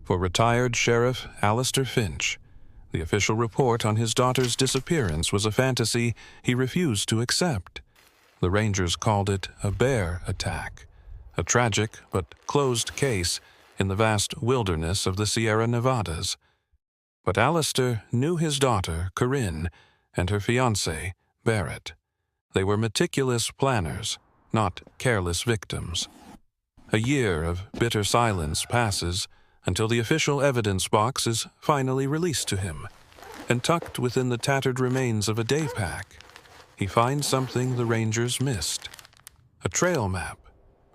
For retired Sheriff Alistair Finch, the official report on his daughter's disappearance was a fantasy he refused to accept. The Rangers called it a bear attack, a tragic but closed case in the vast wilderness of the Sierra Nevadas. But Alistair knew his daughter, Corinne, and her fiancé, Barrett. They were meticulous planners, not careless victims. A year of bitter silence passes until the official evidence box is finally released to him, and tucked within the tattered remains of a day pack, he finds something the Rangers missed. A trail map,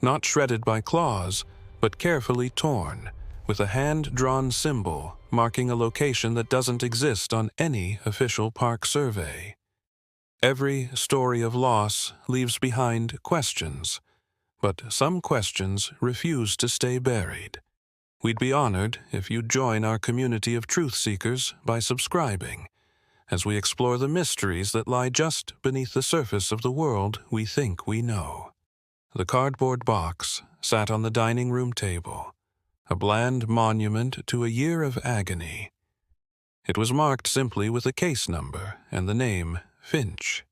not shredded by claws, but carefully torn, with a hand-drawn symbol marking a location that doesn't exist on any official park survey. Every story of loss leaves behind questions, but some questions refuse to stay buried. We'd be honored if you'd join our community of truth seekers by subscribing, as we explore the mysteries that lie just beneath the surface of the world we think we know. The cardboard box sat on the dining room table, a bland monument to a year of agony. It was marked simply with a case number and the name Finch.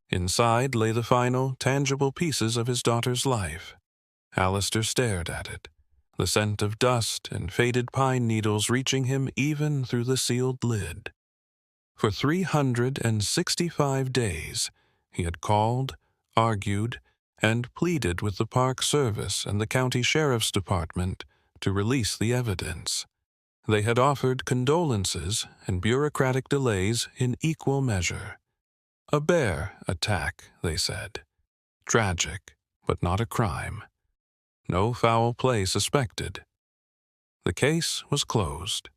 Inside lay the final, tangible pieces of his daughter's life. Alistair stared at it, the scent of dust and faded pine needles reaching him even through the sealed lid. For 365 days, he had called, argued, and pleaded with the Park Service and the County Sheriff's Department to release the evidence. They had offered condolences and bureaucratic delays in equal measure. A bear attack, they said. Tragic, but not a crime. No foul play suspected. The case was closed.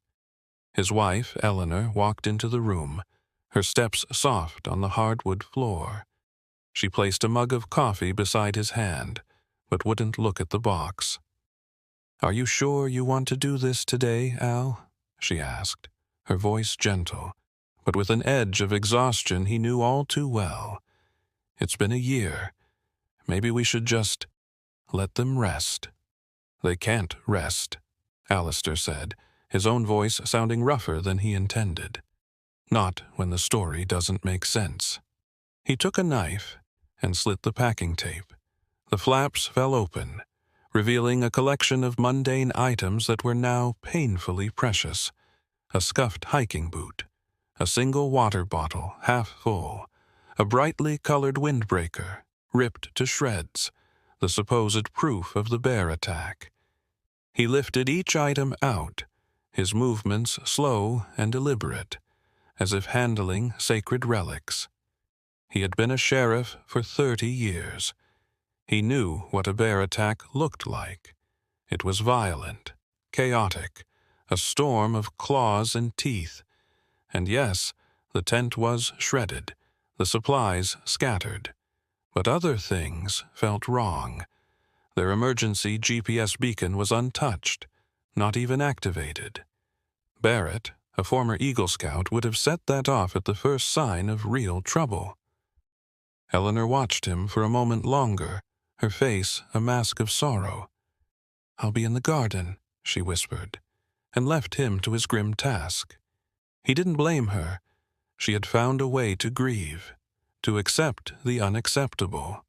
His wife, Eleanor, walked into the room, her steps soft on the hardwood floor. She placed a mug of coffee beside his hand, but wouldn't look at the box. "Are you sure you want to do this today, Al?" she asked, her voice gentle, but with an edge of exhaustion he knew all too well. "It's been a year. Maybe we should just let them rest." "They can't rest," Alistair said, his own voice sounding rougher than he intended. "Not when the story doesn't make sense." He took a knife and slit the packing tape. The flaps fell open, revealing a collection of mundane items that were now painfully precious. A scuffed hiking boot, a single water bottle half full, a brightly colored windbreaker, ripped to shreds, the supposed proof of the bear attack. He lifted each item out, his movements slow and deliberate, as if handling sacred relics. He had been a sheriff for 30 years. He knew what a bear attack looked like. It was violent, chaotic, a storm of claws and teeth. And yes, the tent was shredded, the supplies scattered. But other things felt wrong. Their emergency GPS beacon was untouched, not even activated. Barrett, a former Eagle Scout, would have set that off at the first sign of real trouble. Eleanor watched him for a moment longer, her face a mask of sorrow. "I'll be in the garden," she whispered, and left him to his grim task. He didn't blame her. She had found a way to grieve, to accept the unacceptable.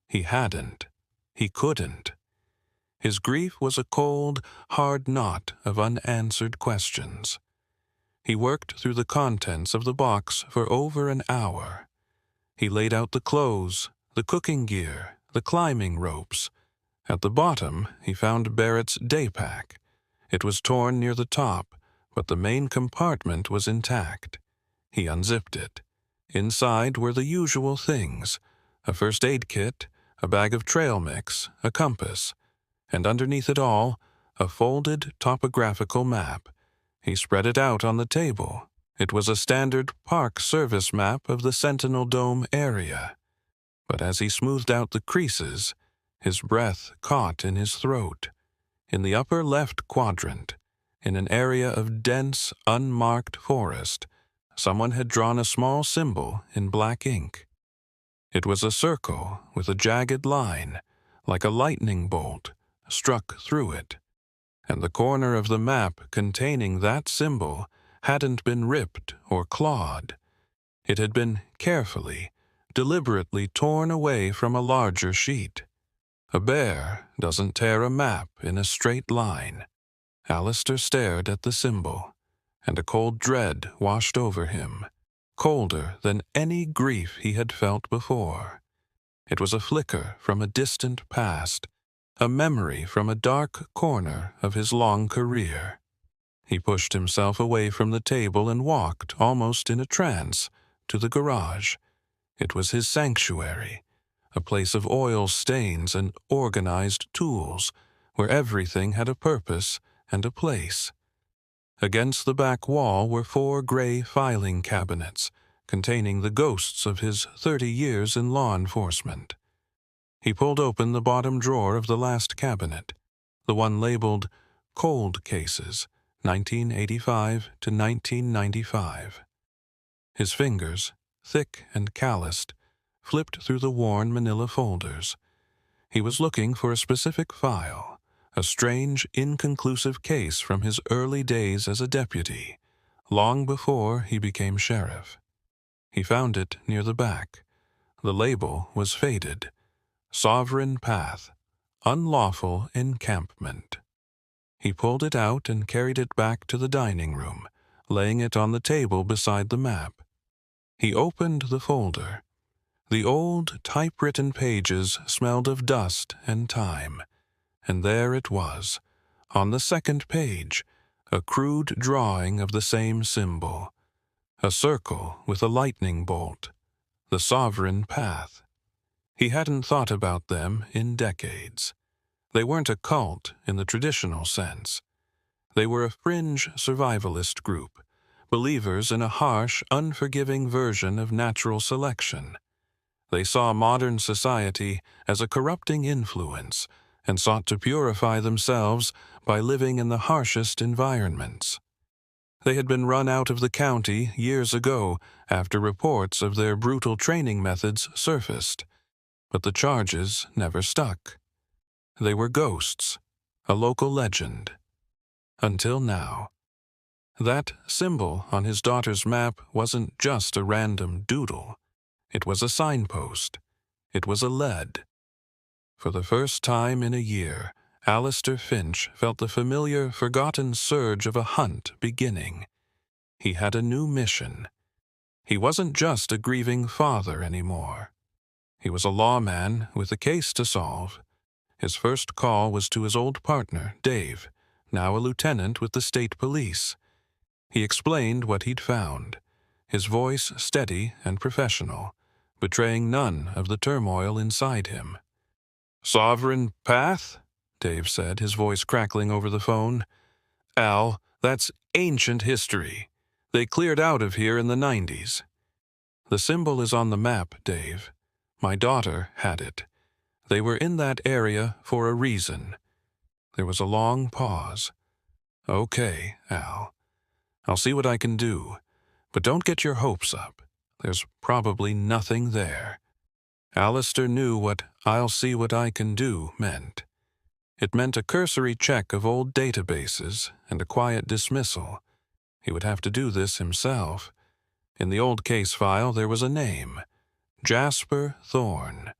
He hadn't. He couldn't. His grief was a cold, hard knot of unanswered questions. He worked through the contents of the box for over an hour. He laid out the clothes, the cooking gear, the climbing ropes. At the bottom, he found Barrett's day pack. It was torn near the top, but the main compartment was intact. He unzipped it. Inside were the usual things: a first aid kit, a bag of trail mix, a compass, and underneath it all, a folded topographical map. He spread it out on the table. It was a standard Park Service map of the Sentinel Dome area. But as he smoothed out the creases, his breath caught in his throat. In the upper left quadrant, in an area of dense, unmarked forest, someone had drawn a small symbol in black ink. It was a circle with a jagged line, like a lightning bolt, struck through it. and the corner of the map containing that symbol hadn't been ripped or clawed. It had been carefully, deliberately torn away from a larger sheet. A bear doesn't tear a map in a straight line. Alistair stared at the symbol, and a cold dread washed over him, colder than any grief he had felt before. It was a flicker from a distant past, a memory from a dark corner of his long career. He pushed himself away from the table and walked, almost in a trance, to the garage. It was his sanctuary, a place of oil stains and organized tools, where everything had a purpose and a place. Against the back wall were 4 gray filing cabinets, containing the ghosts of his 30 years in law enforcement. He pulled open the bottom drawer of the last cabinet, the one labeled Cold Cases, 1985 to 1995. His fingers, thick and calloused, flipped through the worn manila folders. He was looking for a specific file, a strange, inconclusive case from his early days as a deputy, long before he became sheriff. He found it near the back. The label was faded. Sovereign Path, Unlawful Encampment. He pulled it out and carried it back to the dining room, laying it on the table beside the map. He opened the folder. The old, typewritten pages smelled of dust and time. And there it was, on the second page, a crude drawing of the same symbol. A circle with a lightning bolt. The Sovereign Path. He hadn't thought about them in decades. They weren't a cult in the traditional sense. They were a fringe survivalist group, believers in a harsh, unforgiving version of natural selection. They saw modern society as a corrupting influence and sought to purify themselves by living in the harshest environments. They had been run out of the county years ago after reports of their brutal training methods surfaced, but the charges never stuck. They were ghosts, a local legend. Until now. That symbol on his daughter's map wasn't just a random doodle. It was a signpost. It was a lead. For the first time in a year, Alistair Finch felt the familiar, forgotten surge of a hunt beginning. He had a new mission. He wasn't just a grieving father anymore. He was a lawman with a case to solve. His first call was to his old partner, Dave, now a lieutenant with the state police. He explained what he'd found, his voice steady and professional, betraying none of the turmoil inside him. "Sovereign Path?" Dave said, his voice crackling over the phone. "Al, that's ancient history. They cleared out of here in the 90s. The symbol is on the map, Dave. My daughter had it. They were in that area for a reason." There was a long pause. "Okay, Al. I'll see what I can do. But don't get your hopes up. There's probably nothing there." Alistair knew what "I'll see what I can do" meant. It meant a cursory check of old databases and a quiet dismissal. He would have to do this himself. In the old case file there was a name, Jasper Thorne,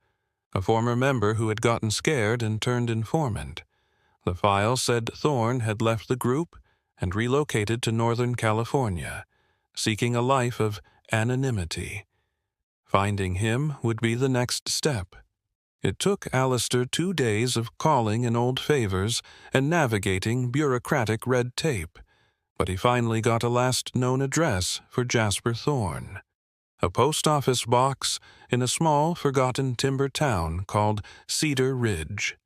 a former member who had gotten scared and turned informant. The file said Thorne had left the group and relocated to Northern California, seeking a life of anonymity. Finding him would be the next step. It took Alistair 2 days of calling in old favors and navigating bureaucratic red tape, but he finally got a last known address for Jasper Thorne. A post office box in a small, forgotten timber town called Cedar Ridge.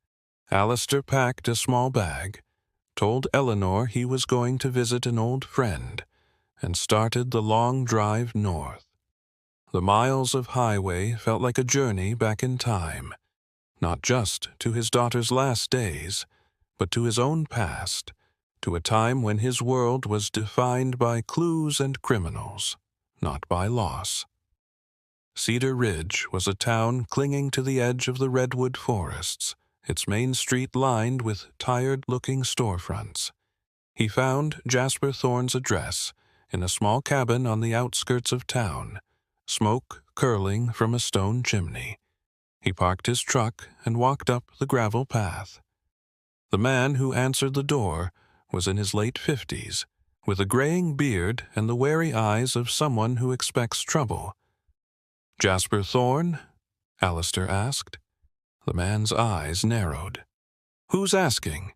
Alistair packed a small bag, told Eleanor he was going to visit an old friend, and started the long drive north. The miles of highway felt like a journey back in time, not just to his daughter's last days, but to his own past, to a time when his world was defined by clues and criminals, not by loss. Cedar Ridge was a town clinging to the edge of the redwood forests, its main street lined with tired-looking storefronts. He found Jasper Thorne's address in a small cabin on the outskirts of town, smoke curling from a stone chimney. He parked his truck and walked up the gravel path. The man who answered the door was in his late 50s, with a graying beard and the wary eyes of someone who expects trouble. "Jasper Thorne?" Alistair asked. The man's eyes narrowed. "Who's asking?"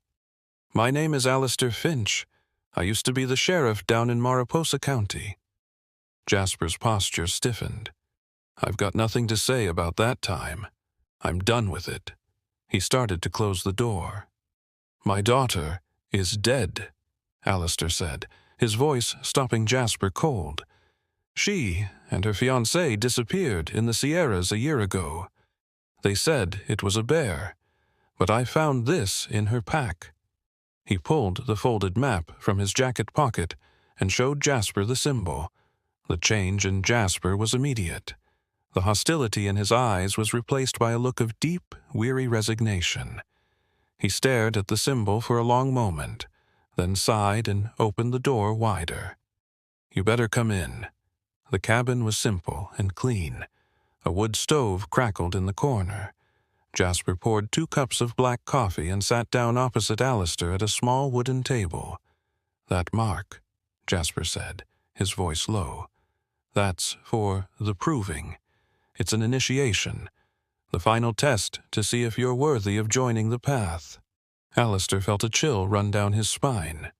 "My name is Alistair Finch. I used to be the sheriff down in Mariposa County." Jasper's posture stiffened. "I've got nothing to say about that time. I'm done with it." He started to close the door. "My daughter is dead," Alistair said, his voice stopping Jasper cold. "She and her fiancé disappeared in the Sierras a year ago. They said it was a bear, but I found this in her pack." He pulled the folded map from his jacket pocket and showed Jasper the symbol. The change in Jasper was immediate. The hostility in his eyes was replaced by a look of deep, weary resignation. He stared at the symbol for a long moment, then sighed and opened the door wider. "You better come in." The cabin was simple and clean. A wood stove crackled in the corner. Jasper poured 2 cups of black coffee and sat down opposite Alistair at a small wooden table. "That mark," Jasper said, his voice low. "That's for the proving. It's an initiation, the final test to see if you're worthy of joining the path." Alistair felt a chill run down his spine.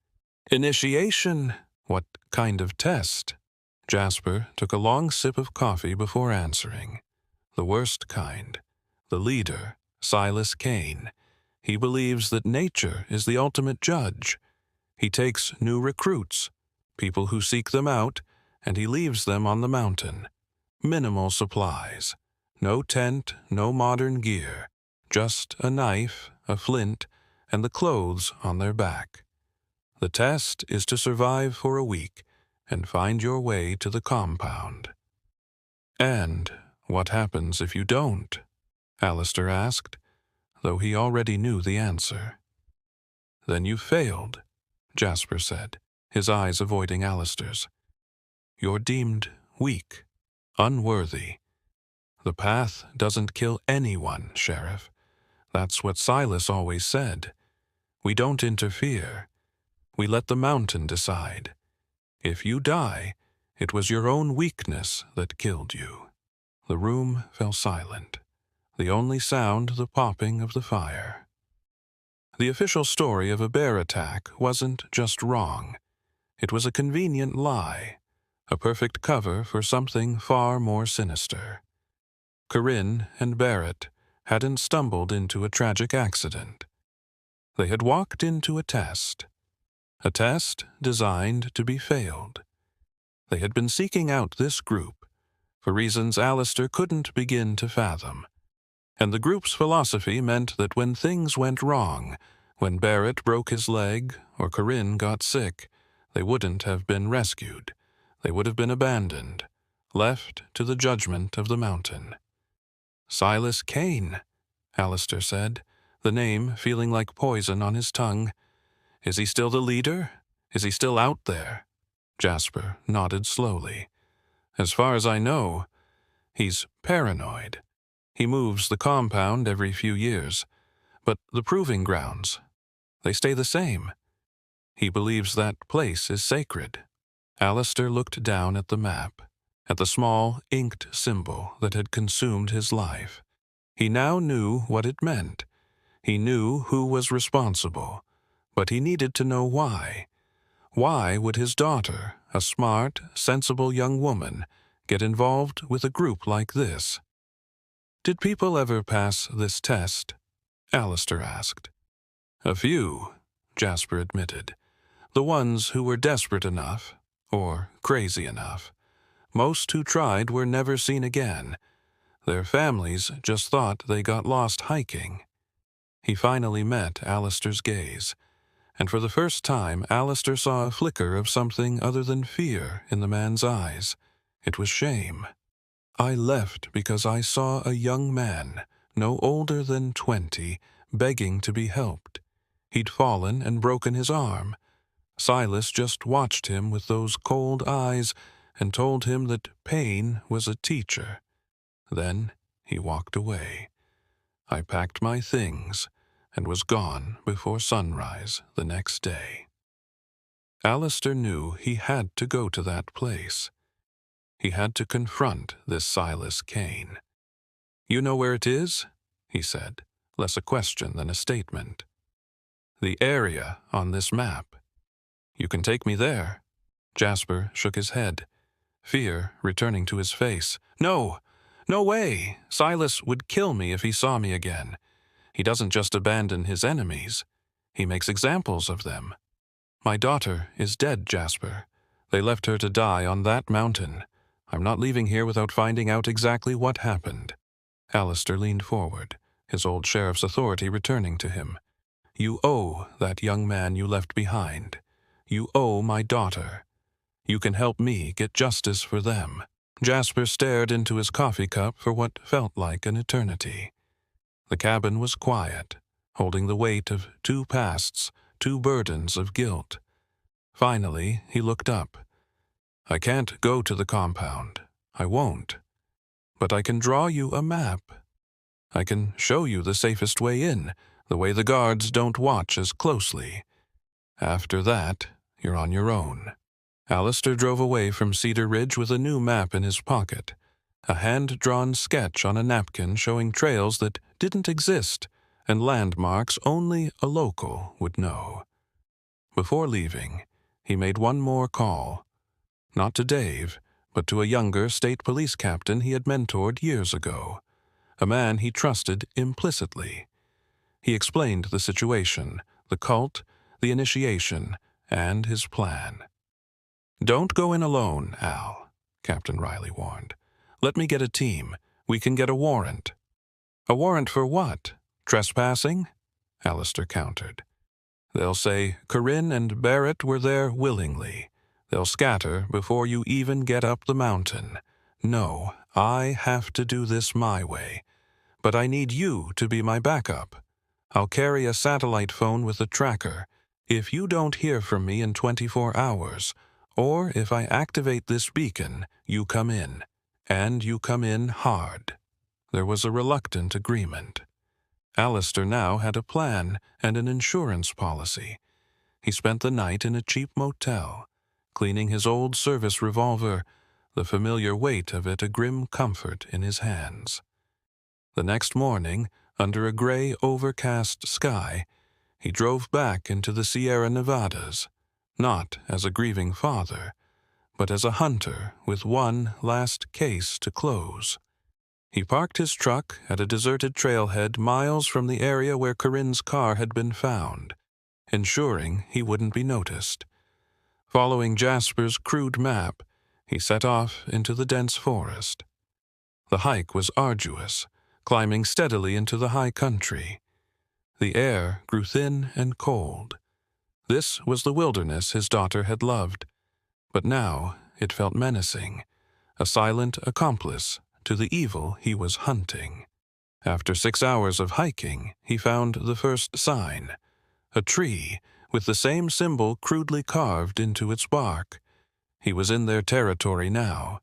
"Initiation? What kind of test?" Jasper took a long sip of coffee before answering. "The worst kind. The leader, Silas Kane. He believes that nature is the ultimate judge. He takes new recruits, people who seek them out, and he leaves them on the mountain. Minimal supplies. No tent, no modern gear. Just a knife, a flint, and the clothes on their back. The test is to survive for a week and find your way to the compound." "And what happens if you don't?" Alistair asked, though he already knew the answer. "Then you failed," Jasper said, his eyes avoiding Alistair's. "You're deemed weak, unworthy. The path doesn't kill anyone, Sheriff. That's what Silas always said. We don't interfere. We let the mountain decide. If you die, it was your own weakness that killed you." The room fell silent, the only sound the popping of the fire. The official story of a bear attack wasn't just wrong. It was a convenient lie, a perfect cover for something far more sinister. Corinne and Barrett hadn't stumbled into a tragic accident. They had walked into a test designed to be failed. They had been seeking out this group for reasons Alistair couldn't begin to fathom. And the group's philosophy meant that when things went wrong, when Barrett broke his leg or Corinne got sick, they wouldn't have been rescued. They would have been abandoned, left to the judgment of the mountain. "Silas Kane," Alistair said, the name feeling like poison on his tongue. "Is he still the leader? Is he still out there?" Jasper nodded slowly. "As far as I know, he's paranoid. He moves the compound every few years, but the proving grounds, they stay the same. He believes that place is sacred." Alistair looked down at the map, at the small, inked symbol that had consumed his life. He now knew what it meant. He knew who was responsible, but he needed to know why. Why would his daughter, a smart, sensible young woman, get involved with a group like this? "Did people ever pass this test?" Alistair asked. "A few," Jasper admitted. "The ones who were desperate enough, or crazy enough. Most who tried were never seen again. Their families just thought they got lost hiking." He finally met Alistair's gaze, and for the first time Alistair saw a flicker of something other than fear in the man's eyes. It was shame. "I left because I saw a young man, no older than 20, begging to be helped. He'd fallen and broken his arm. Silas just watched him with those cold eyes and told him that pain was a teacher. Then he walked away. I packed my things and was gone before sunrise the next day. Alistair knew he had to go to that place. He had to confront this Silas Kane. "You know where it is?" he said, less a question than a statement. "The area on this map. You can take me there." Jasper shook his head, fear returning to his face. "No! No way! Silas would kill me if he saw me again. He doesn't just abandon his enemies. He makes examples of them. My daughter is dead, Jasper. They left her to die on that mountain. I'm not leaving here without finding out exactly what happened." Alistair leaned forward, his old sheriff's authority returning to him. "You owe that young man you left behind. You owe my daughter. You can help me get justice for them." Jasper stared into his coffee cup for what felt like an eternity. The cabin was quiet, holding the weight of 2 pasts, 2 burdens of guilt. Finally, he looked up. "I can't go to the compound. I won't. But I can draw you a map. I can show you the safest way in, the way the guards don't watch as closely. After that, you're on your own." Alistair drove away from Cedar Ridge with a new map in his pocket, a hand-drawn sketch on a napkin showing trails that didn't exist and landmarks only a local would know. Before leaving, he made one more call, not to Dave, but to a younger state police captain he had mentored years ago, a man he trusted implicitly. He explained the situation, the cult, the initiation, and his plan. "Don't go in alone, Al," Captain Riley warned. "Let me get a team. We can get a warrant." "A warrant for what? Trespassing?" Alistair countered. "They'll say Corinne and Barrett were there willingly. They'll scatter before you even get up the mountain. No, I have to do this my way. But I need you to be my backup. I'll carry a satellite phone with a tracker. If you don't hear from me in 24 hours, or if I activate this beacon, you come in. And you come in hard." There was a reluctant agreement. Alistair now had a plan and an insurance policy. He spent the night in a cheap motel, cleaning his old service revolver, the familiar weight of it a grim comfort in his hands. The next morning, under a gray, overcast sky, he drove back into the Sierra Nevadas, not as a grieving father, but as a hunter with one last case to close. He parked his truck at a deserted trailhead miles from the area where Corinne's car had been found, ensuring he wouldn't be noticed. Following Jasper's crude map, he set off into the dense forest. The hike was arduous, climbing steadily into the high country. The air grew thin and cold. This was the wilderness his daughter had loved, but now it felt menacing, a silent accomplice to the evil he was hunting. After 6 hours of hiking, he found the first sign, a tree with the same symbol crudely carved into its bark. He was in their territory now.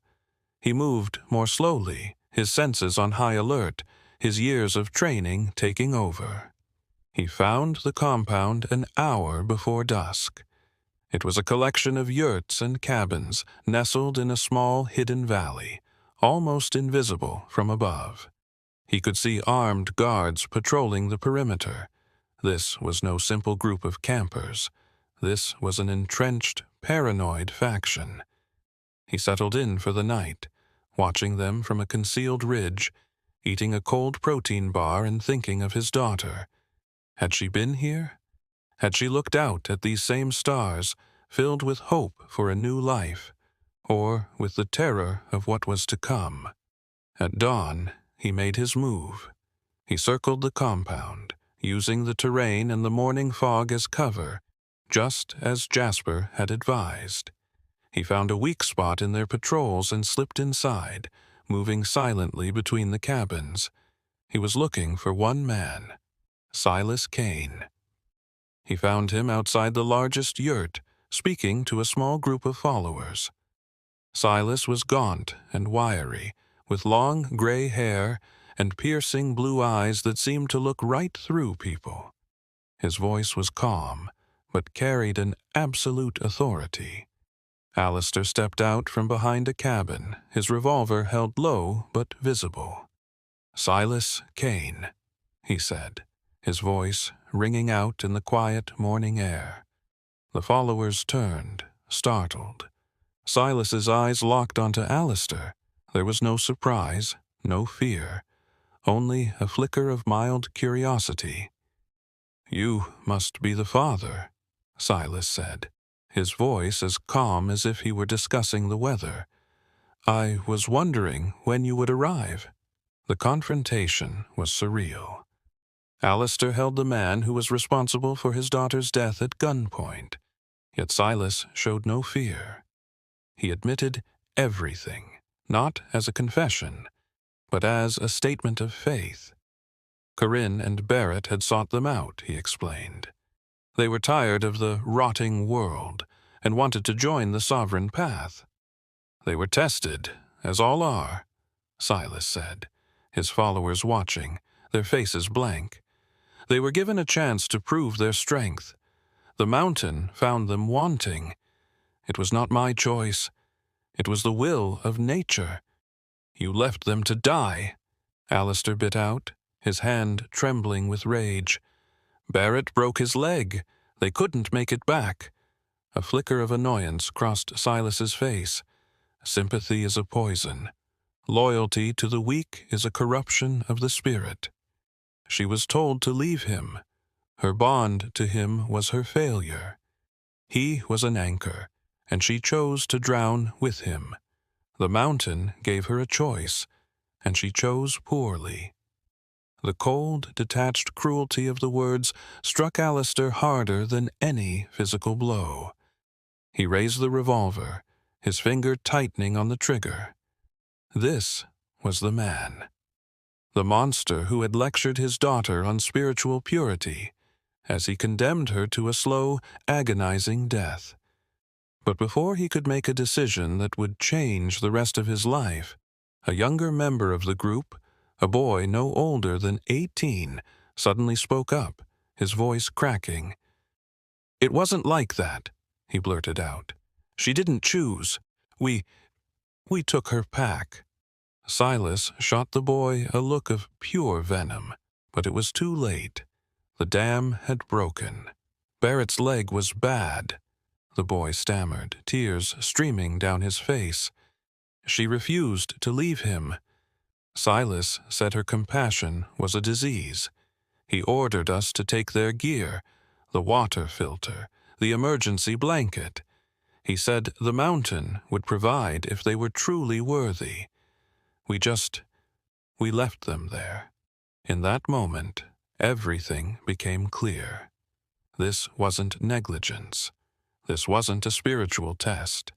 He moved more slowly, his senses on high alert, his years of training taking over. He found the compound an hour before dusk. It was a collection of yurts and cabins nestled in a small hidden valley, almost invisible from above. He could see armed guards patrolling the perimeter. This was no simple group of campers. This was an entrenched, paranoid faction. He settled in for the night, watching them from a concealed ridge, eating a cold protein bar and thinking of his daughter. Had she been here? Had she looked out at these same stars, filled with hope for a new life, or with the terror of what was to come? At dawn, he made his move. He circled the compound, using the terrain and the morning fog as cover, just as Jasper had advised. He found a weak spot in their patrols and slipped inside, moving silently between the cabins. He was looking for one man, Silas Kane. He found him outside the largest yurt, speaking to a small group of followers. Silas was gaunt and wiry, with long gray hair and piercing blue eyes that seemed to look right through people. His voice was calm, but carried an absolute authority. Alistair stepped out from behind a cabin, his revolver held low but visible. "Silas Kane," he said, his voice ringing out in the quiet morning air. The followers turned, startled. Silas's eyes locked onto Alistair. There was no surprise, no fear, only a flicker of mild curiosity. "You must be the father," Silas said, his voice as calm as if he were discussing the weather. "I was wondering when you would arrive." The confrontation was surreal. Alistair held the man who was responsible for his daughter's death at gunpoint, yet Silas showed no fear. He admitted everything, not as a confession, but as a statement of faith. Corinne and Barrett had sought them out, he explained. They were tired of the rotting world and wanted to join the sovereign path. They were tested, as all are, Silas said, his followers watching, their faces blank. They were given a chance to prove their strength. The mountain found them wanting. It was not my choice. It was the will of nature. You left them to die, Alistair bit out, his hand trembling with rage. Barrett broke his leg. They couldn't make it back. A flicker of annoyance crossed Silas's face. Sympathy is a poison. Loyalty to the weak is a corruption of the spirit. She was told to leave him. Her bond to him was her failure. He was an anchor, and she chose to drown with him. The mountain gave her a choice, and she chose poorly. The cold, detached cruelty of the words struck Alistair harder than any physical blow. He raised the revolver, his finger tightening on the trigger. This was the man. The monster who had lectured his daughter on spiritual purity, as he condemned her to a slow, agonizing death. But before he could make a decision that would change the rest of his life, a younger member of the group, a boy no older than 18, suddenly spoke up, his voice cracking. "It wasn't like that," he blurted out. "She didn't choose. We took her pack." Silas shot the boy a look of pure venom, but it was too late. The dam had broken. Barrett's leg was bad, the boy stammered, tears streaming down his face. She refused to leave him. Silas said her compassion was a disease. He ordered us to take their gear, the water filter, the emergency blanket. He said the mountain would provide if they were truly worthy. We left them there. In that moment, everything became clear. This wasn't negligence. This wasn't a spiritual test.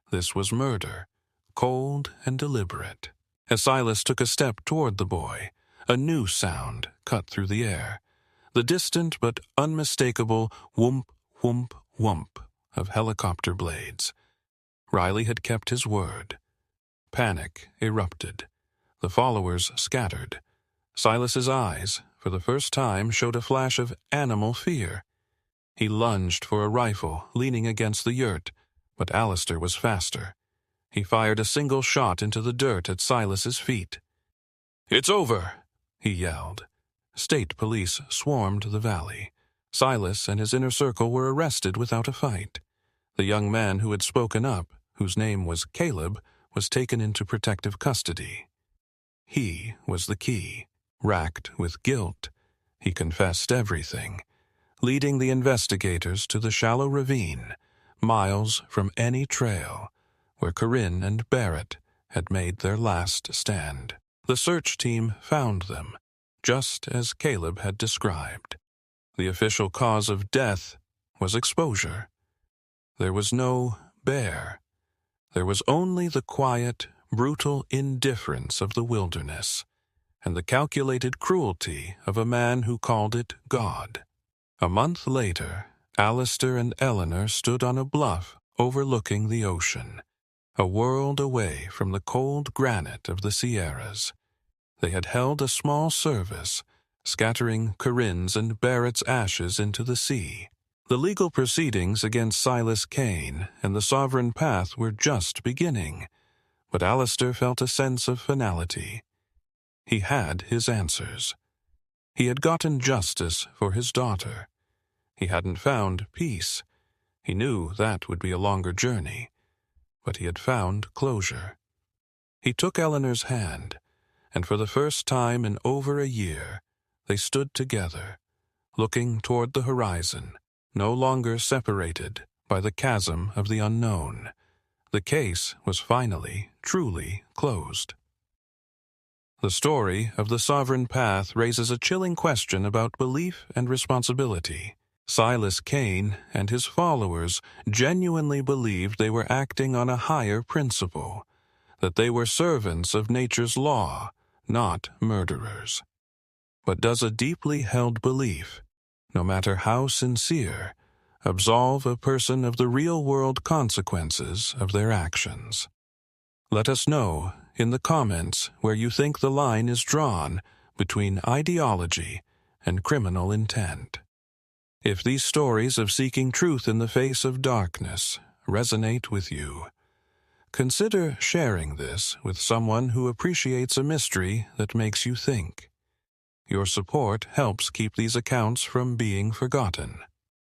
This was murder, cold and deliberate. As Silas took a step toward the boy, a new sound cut through the air. The distant but unmistakable whoomp, whoomp, whoomp of helicopter blades. Riley had kept his word. Panic erupted. The followers scattered. Silas's eyes, for the first time, showed a flash of animal fear. He lunged for a rifle, leaning against the yurt, but Alistair was faster. He fired a single shot into the dirt at Silas's feet. "It's over," he yelled. State police swarmed the valley. Silas and his inner circle were arrested without a fight. The young man who had spoken up, whose name was Caleb, was taken into protective custody. He was the key. Racked with guilt, he confessed everything, leading the investigators to the shallow ravine, miles from any trail, where Corinne and Barrett had made their last stand. The search team found them, just as Caleb had described. The official cause of death was exposure. There was no bear. There was only the quiet, brutal indifference of the wilderness. and the calculated cruelty of a man who called it God. A month later, Alistair and Eleanor stood on a bluff overlooking the ocean, a world away from the cold granite of the Sierras. They had held a small service, scattering Corinne's and Barrett's ashes into the sea. The legal proceedings against Silas Kane and the Sovereign Path were just beginning, but Alistair felt a sense of finality. He had his answers. He had gotten justice for his daughter. He hadn't found peace. He knew that would be a longer journey, but he had found closure. He took Eleanor's hand, and for the first time in over a year, they stood together, looking toward the horizon, no longer separated by the chasm of the unknown. The case was finally, truly closed. The story of the Sovereign Path raises a chilling question about belief and responsibility. Silas Kane and his followers genuinely believed they were acting on a higher principle, that they were servants of nature's law, not murderers. But does a deeply held belief, no matter how sincere, absolve a person of the real-world consequences of their actions? Let us know in the comments where you think the line is drawn between ideology and criminal intent. If these stories of seeking truth in the face of darkness resonate with you, consider sharing this with someone who appreciates a mystery that makes you think. Your support helps keep these accounts from being forgotten.